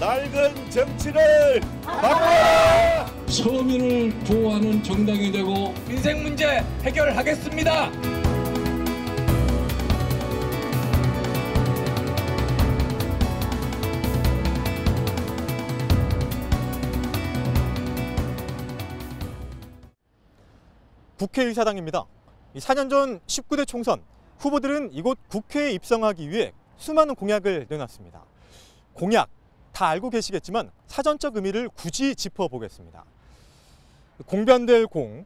낡은 정치를 바꿔라! 서민을 보호하는 정당이 되고 민생 문제 해결하겠습니다. 국회의사당입니다. 4년 전 19대 총선, 후보들은 이곳 국회에 입성하기 위해 수많은 공약을 내놨습니다. 공약, 다 알고 계시겠지만 사전적 의미를 굳이 짚어보겠습니다. 공변될 공,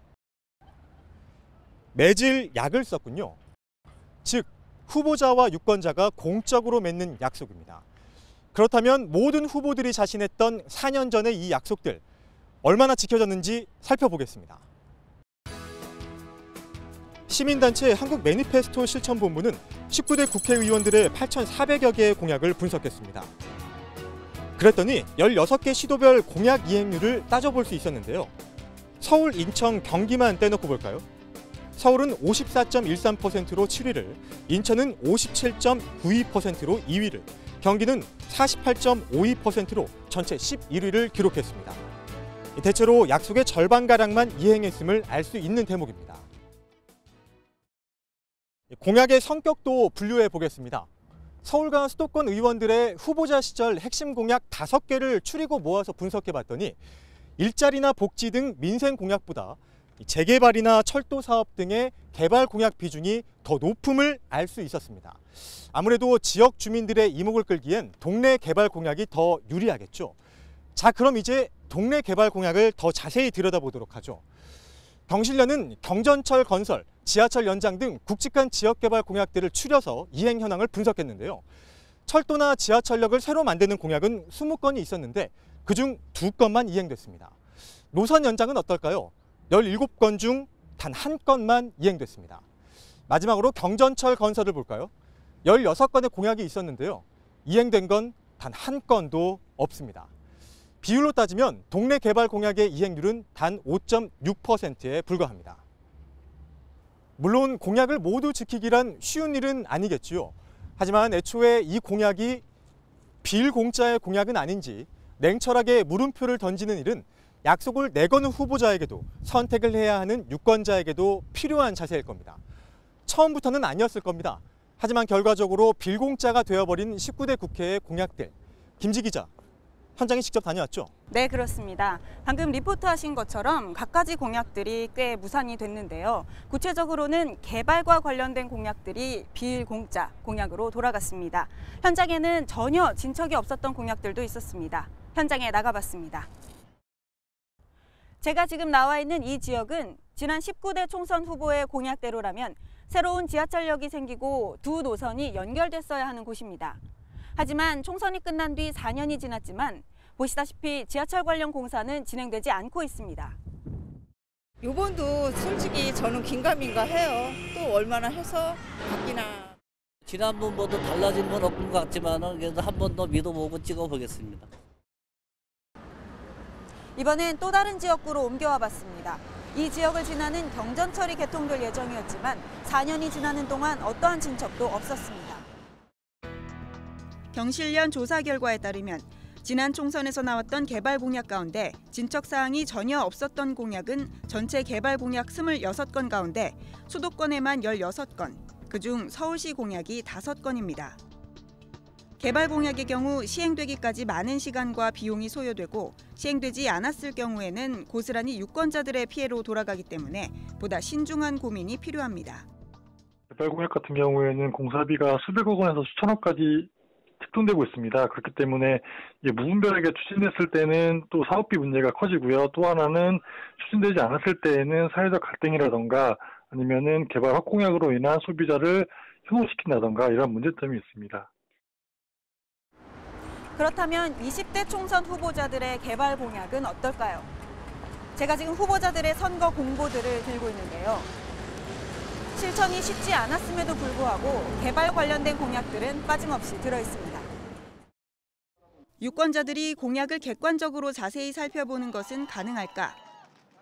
맺을 약을 썼군요. 즉, 후보자와 유권자가 공적으로 맺는 약속입니다. 그렇다면 모든 후보들이 자신했던 4년 전의 이 약속들, 얼마나 지켜졌는지 살펴보겠습니다. 시민단체 한국매니페스토 실천본부는 19대 국회의원들의 8,400여 개의 공약을 분석했습니다. 그랬더니 16개 시도별 공약 이행률을 따져볼 수 있었는데요. 서울, 인천, 경기만 떼놓고 볼까요? 서울은 54.13%로 7위를, 인천은 57.92%로 2위를, 경기는 48.52%로 전체 11위를 기록했습니다. 대체로 약속의 절반가량만 이행했음을 알 수 있는 대목입니다. 공약의 성격도 분류해 보겠습니다. 서울과 수도권 의원들의 후보자 시절 핵심 공약 5개를 추리고 모아서 분석해 봤더니 일자리나 복지 등 민생 공약보다 재개발이나 철도 사업 등의 개발 공약 비중이 더 높음을 알 수 있었습니다. 아무래도 지역 주민들의 이목을 끌기엔 동네 개발 공약이 더 유리하겠죠. 자, 그럼 이제 동네 개발 공약을 더 자세히 들여다보도록 하죠. 경실련은 경전철 건설, 지하철 연장 등 굵직한 지역개발 공약들을 추려서 이행 현황을 분석했는데요. 철도나 지하철역을 새로 만드는 공약은 20건이 있었는데 그중 2건만 이행됐습니다. 노선 연장은 어떨까요? 17건 중 단 1건만 이행됐습니다. 마지막으로 경전철 건설을 볼까요? 16건의 공약이 있었는데요. 이행된 건 단 1건도 없습니다. 비율로 따지면 동네 개발 공약의 이행률은 단 5.6%에 불과합니다. 물론 공약을 모두 지키기란 쉬운 일은 아니겠지요. 하지만 애초에 이 공약이 빌공짜의 공약은 아닌지 냉철하게 물음표를 던지는 일은 약속을 내거는 후보자에게도 선택을 해야 하는 유권자에게도 필요한 자세일 겁니다. 처음부터는 아니었을 겁니다. 하지만 결과적으로 빌공짜가 되어버린 19대 국회의 공약들. 김지 기자, 현장에 직접 다녀왔죠? 네, 그렇습니다. 방금 리포트하신 것처럼 갖가지 공약들이 꽤 무산이 됐는데요. 구체적으로는 개발과 관련된 공약들이 빌공짜 공약으로 돌아갔습니다. 현장에는 전혀 진척이 없었던 공약들도 있었습니다. 현장에 나가봤습니다. 제가 지금 나와 있는 이 지역은 지난 19대 총선 후보의 공약대로라면 새로운 지하철역이 생기고 두 노선이 연결됐어야 하는 곳입니다. 하지만 총선이 끝난 뒤 4년이 지났지만 보시다시피 지하철 관련 공사는 진행되지 않고 있습니다. 요번도 솔직히 저는 긴가민가 해요. 또 얼마나 해서 바뀌나. 지난번보다 달라진 건 없는 것 같지만 그래도 한 번 더 믿어보고 찍어보겠습니다. 이번엔 또 다른 지역구로 옮겨와 봤습니다. 이 지역을 지나는 경전철이 개통될 예정이었지만 4년이 지나는 동안 어떠한 진척도 없었습니다. 경실련 조사 결과에 따르면 지난 총선에서 나왔던 개발 공약 가운데 진척 사항이 전혀 없었던 공약은 전체 개발 공약 26건 가운데 수도권에만 16건, 그중 서울시 공약이 5건입니다. 개발 공약의 경우 시행되기까지 많은 시간과 비용이 소요되고 시행되지 않았을 경우에는 고스란히 유권자들의 피해로 돌아가기 때문에 보다 신중한 고민이 필요합니다. 개발 공약 같은 경우에는 공사비가 수백억 원에서 수천억까지 책동되고 있습니다. 그렇기 때문에 무분별하게 추진됐을 때는 또 사업비 문제가 커지고요. 또 하나는 추진되지 않았을 때에는 사회적 갈등이라던가 아니면은 개발 확공약으로 인한 소비자를 혐오시킨다던가 이런 문제점이 있습니다. 그렇다면 20대 총선 후보자들의 개발 공약은 어떨까요? 제가 지금 후보자들의 선거 공보들을 들고 있는데요. 실천이 쉽지 않았음에도 불구하고 개발 관련된 공약들은 빠짐없이 들어있습니다. 유권자들이 공약을 객관적으로 자세히 살펴보는 것은 가능할까?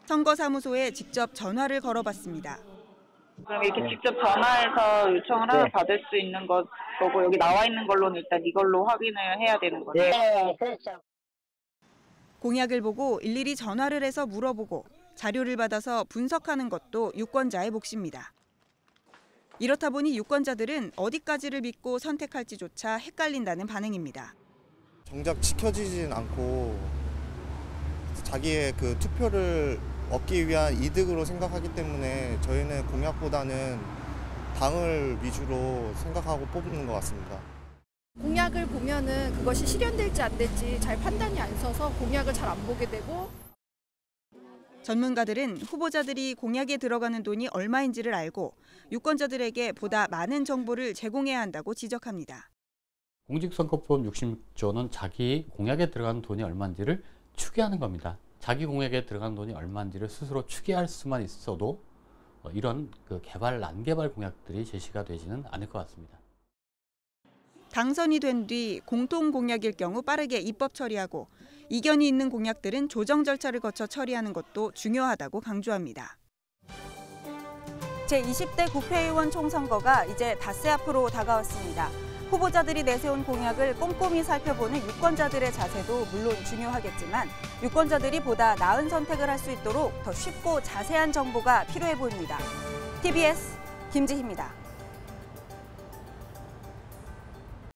선거사무소에 직접 전화를 걸어봤습니다. 그럼 이렇게 직접 전화해서 요청을 하면 받을 수 있는 거고 여기 나와 있는 걸로는 일단 이걸로 확인을 해야 되는 거죠? 네, 그렇죠. 공약을 보고 일일이 전화를 해서 물어보고 자료를 받아서 분석하는 것도 유권자의 몫입니다. 이렇다 보니 유권자들은 어디까지를 믿고 선택할지조차 헷갈린다는 반응입니다. 정작 지켜지진 않고 자기의 그 투표를 얻기 위한 이득으로 생각하기 때문에 저희는 공약보다는 당을 위주로 생각하고 뽑는 것 같습니다. 공약을 보면은 그것이 실현될지 안 될지 잘 판단이 안 서서 공약을 잘 안 보게 되고. 전문가들은 후보자들이 공약에 들어가는 돈이 얼마인지를 알고 유권자들에게 보다 많은 정보를 제공해야 한다고 지적합니다. 공직선거법 66조는 자기 공약에 들어가는 돈이 얼마인지를 추계하는 겁니다. 자기 공약에 들어가는 돈이 얼마인지를 스스로 추계할 수만 있어도 이런 개발, 난개발 공약들이 제시가 되지는 않을 것 같습니다. 당선이 된 뒤 공통 공약일 경우 빠르게 입법 처리하고 이견이 있는 공약들은 조정 절차를 거쳐 처리하는 것도 중요하다고 강조합니다. 제20대 국회의원 총선거가 이제 닷새 앞으로 다가왔습니다. 후보자들이 내세운 공약을 꼼꼼히 살펴보는 유권자들의 자세도 물론 중요하겠지만 유권자들이 보다 나은 선택을 할 수 있도록 더 쉽고 자세한 정보가 필요해 보입니다. TBS 김지희입니다.